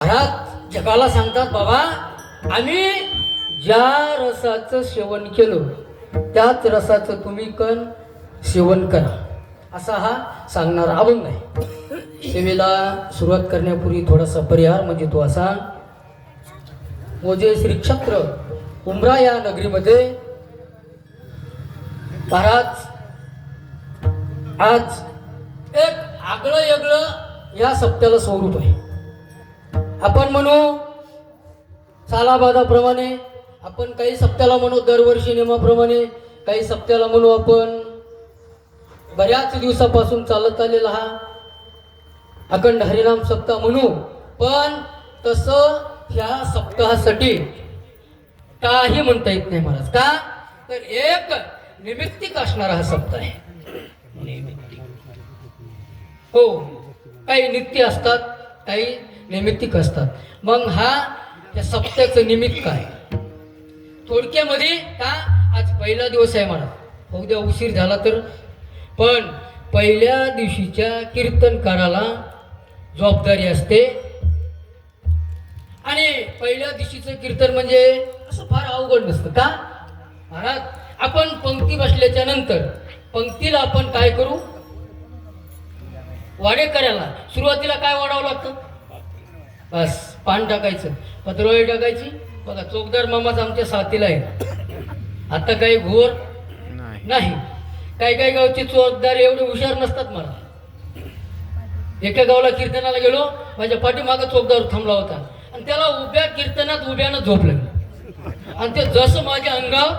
महाराज जगाला सांगतात बाबा आम्ही ज्या रसाचं सेवन केलं त्याच रसाचं तुम्ही पण सेवन करा असा हा सांगणारा अभंग आहे. सेवेला सुरुवात करण्यापूर्वी थोडासा परिहार म्हणजे तो असा. मोजे श्री क्षेत्र उमरा या नगरीमध्ये महाराज आज एक आगळं वेगळं या सप्त्याला स्वरूप आहे. आपण म्हणू सालाबादाप्रमाणे, आपण काही सप्त्याला म्हणू दरवर्षी नियमाप्रमाणे, काही सप्त्याला म्हणू आपण बऱ्याच दिवसापासून चालत आलेला हा अखंड हरिनाम सप्ताह म्हणू. पण तसं ह्या सप्ताहासाठी काही म्हणता येत नाही महाराज. का तर एक निमित्तिक असणारा हा सप्ताह आहे. हो, काही नित्य असतात, काही नैमित्तिक असतात. मग हा या सप्त्याचं निमित्त काय थोडक्यामध्ये का आज पहिला दिवस आहे मला, उद्या उशीर झाला तर, पण पहिल्या दिवशीच्या कीर्तनकाराला जबाबदारी असते. आणि पहिल्या दिवशीचं कीर्तन म्हणजे असं फार अवघड नसतं. का महाराज आपण पंक्ती बसल्याच्या नंतर पंक्तीला आपण काय करू, वाडे करायला सुरुवातीला काय वाढावं लागतं, बस पान टाकायचं, पत्रवाळी टाकायची. बघा चोकदार मामाच आमच्या साथीला आहे. आता काही घोर नाही. काही काही गावचे चोकदार एवढे हुशार नसतात. मला एका गावाला कीर्तनाला गेलो, माझ्या पाठीमागं चोकदार थांबला होता आणि त्याला उभ्या कीर्तनात उभ्यानं झोपलं आणि ते जसं माझ्या अंगावर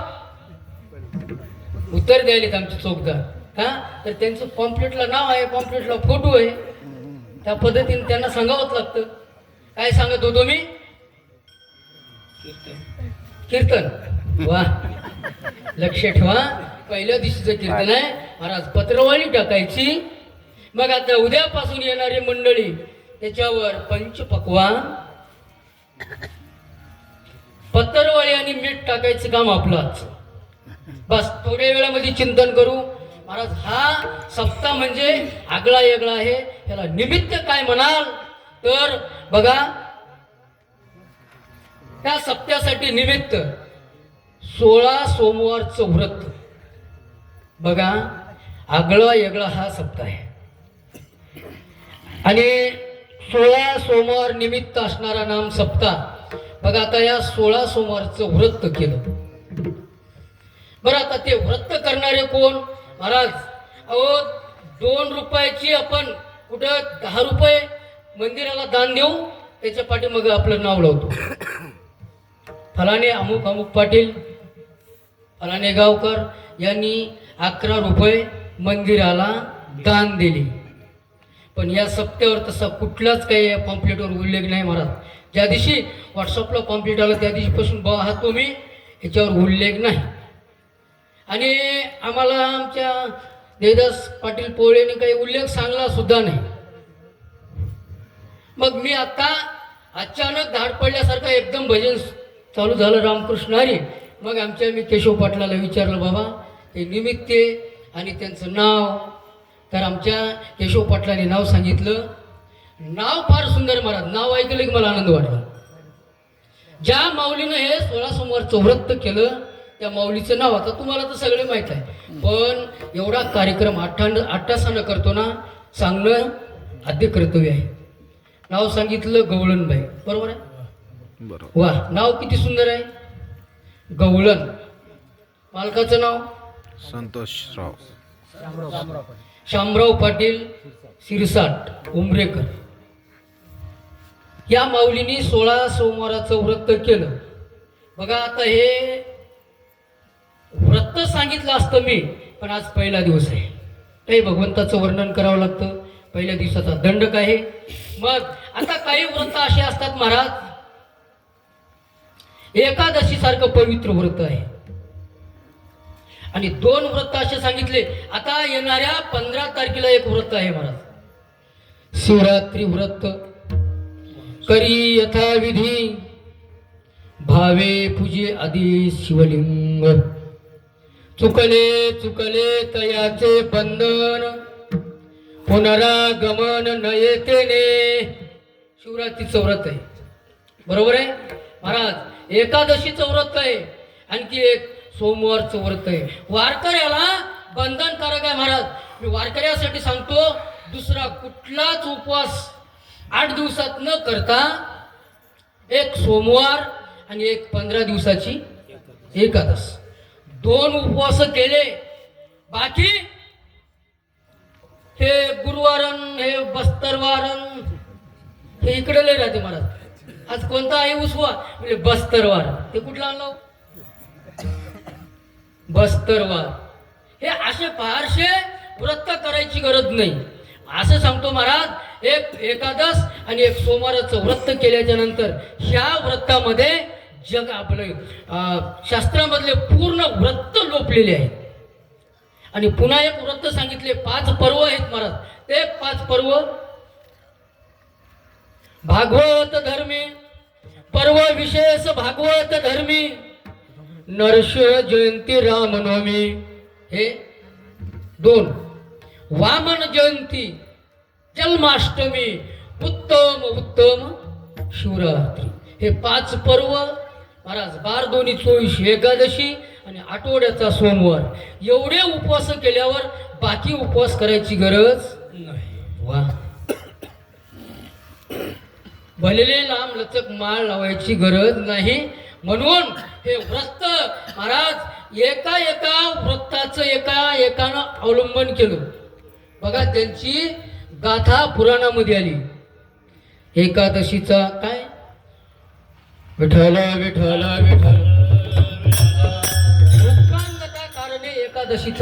उत्तर द्यायलेत आमचे चोकदार. का तर त्यांचं पॉम्पलेटला नाव आहे, पॉम्पलेटला फोटो आहे, त्या पद्धतीने त्यांना सांगावंच लागतं. काय सांगत होतो मी, कीर्तन. वा, लक्ष ठेवा, पहिल्या दिवशीचं कीर्तन आहे महाराज. पत्रवाळी टाकायची. मग आता उद्यापासून येणारी मंडळी त्याच्यावर पंचपक्वान, पत्रवाळी आणि मीठ टाकायचं काम आपलंच. बस थोड्या वेळामध्ये चिंतन करू महाराज. हा सप्ताह म्हणजे आगळा वेगळा आहे. याला निमित्त काय म्हणाल तर बघा, त्या सप्त्यासाठी निमित्त 16 सोमवारचं व्रत. बघा आगळा वेगळा हा सप्ताह आहे आणि 16 सोमवार निमित्त असणारा नाम सप्ताह. बघा आता या 16 सोमवारचं व्रत केलं. बरं आता ते व्रत करणारे कोण महाराज. अहो 2 रुपयाची आपण कुठं 10 रुपये मंदिराला दान देऊ, त्याच्या पाठीमागे आपलं नाव लावतो. फलाने अमुक अमुक पाटील, फलाने गावकर यांनी 11 रुपये मंदिराला दान दिले. पण या सप्त्यावर तसा कुठलाच काही पॉम्पलेटवर उल्लेख नाही महाराज. ज्या दिवशी व्हॉट्सअपला पॉम्पलेट आलं त्या दिवशीपासून पाहतो मी, याच्यावर उल्लेख नाही. आणि आम्हाला आमच्या देवदास पाटील पोळेने काही उल्लेख सांगला सुद्धा नाही. मग मी आता अचानक धाड पडल्यासारखं एकदम भजन चालू झालं रामकृष्ण हरी. मग मी केशव पाटलाला विचारलं, बाबा हे निमित्त आणि त्यांचं नाव. तर आमच्या केशव पाटलाने नाव सांगितलं. नाव फार सुंदर महाराज. नाव ऐकलं की मला आनंद वाटला. ज्या माऊलीनं हे 16 सोमवारचं व्रत केलं त्या माऊलीचं नाव आता तुम्हाला तर सगळे माहीत आहे. पण एवढा कार्यक्रम आठासानं करतो ना, सांगणं आद्य कर्तव्य आहे. नाव सांगितलं गवळणबाई, बरोबर आहे. वा, नाव किती सुंदर आहे, गवळण. मालकाचं नाव संतोषराव शामराव पाटील सिरसाट उमरेकर. या माऊलीने 16 सोमवाराचं व्रत केलं. बघा आता हे व्रत सांगितलं असतं मी, पण आज पहिला दिवस आहे. काही भगवंताचं वर्णन करावं लागतं. पहिल्या दिवसाचा दंडक आहे. मग आता काही व्रत असे असतात महाराज, एकादशी सारखं पवित्र व्रत आहे. आणि 2 व्रत असे सांगितले. आता येणाऱ्या 15 तारखेला एक व्रत आहे महाराज, शिवरात्री व्रत. करी यथाविधी भावे पूजे आधी शिवलिंग. चुकले चुकले तयाचे बंधन, पुनरागमन न येतेने. शिवरात्रीचं व्रत आहे. बरोबर आहे महाराज. एकादशीचं व्रत आहे, आणखी एक सोमवारचं व्रत आहे. वारकऱ्याला बंधनकारक आहे महाराज. मी वारकऱ्यासाठी सांगतो, दुसरा कुठलाच उपवास 8 दिवसात न करता एक सोमवार आणि एक 15 दिवसाची एकादश, 2 उपवास केले. बाकी हे गुरुवारन, हे बस्तरवारन, हे इकडे लय राहते महाराज. आज कोणता आहे उसवा म्हणजे बस्तरवार, ते कुठला आणलं बस्तरवार. हे असे फारसे व्रत करायची गरज नाही. असं सांगतो महाराज, एक एकादश आणि एक सोमवाराचं व्रत केल्याच्या नंतर ह्या व्रतामध्ये जग आपलं शास्त्रामधले पूर्ण व्रत लोपलेले आहेत. आणि पुन्हा एक व्रत सांगितले, 5 पर्व आहेत महाराज. ते 5 पर्व भागवत धर्मी, पर्व विशेष भागवत धर्मी, नरश जयंती रामनवमी हे 2, वामन जयंती, जन्माष्टमी, उत्तम उत्तम शिवरात्री हे 5 पर्व महाराज. 12-2-24 एकादशी आणि आठवड्याचा सोमवार, एवढे उपवास केल्यावर बाकी उपवास करायची गरज नाही. वा, भलेले लांब लचक माळ लावायची गरज नाही. म्हणून हे व्रत महाराज एका व्रताचं एकानं अवलंबन केलं. बघा, त्यांची गाथा पुराणामध्ये आली. एकादशीचा काय, विठ्ठल विठ्ठल विठ्ठल, कारणे एकादशीचा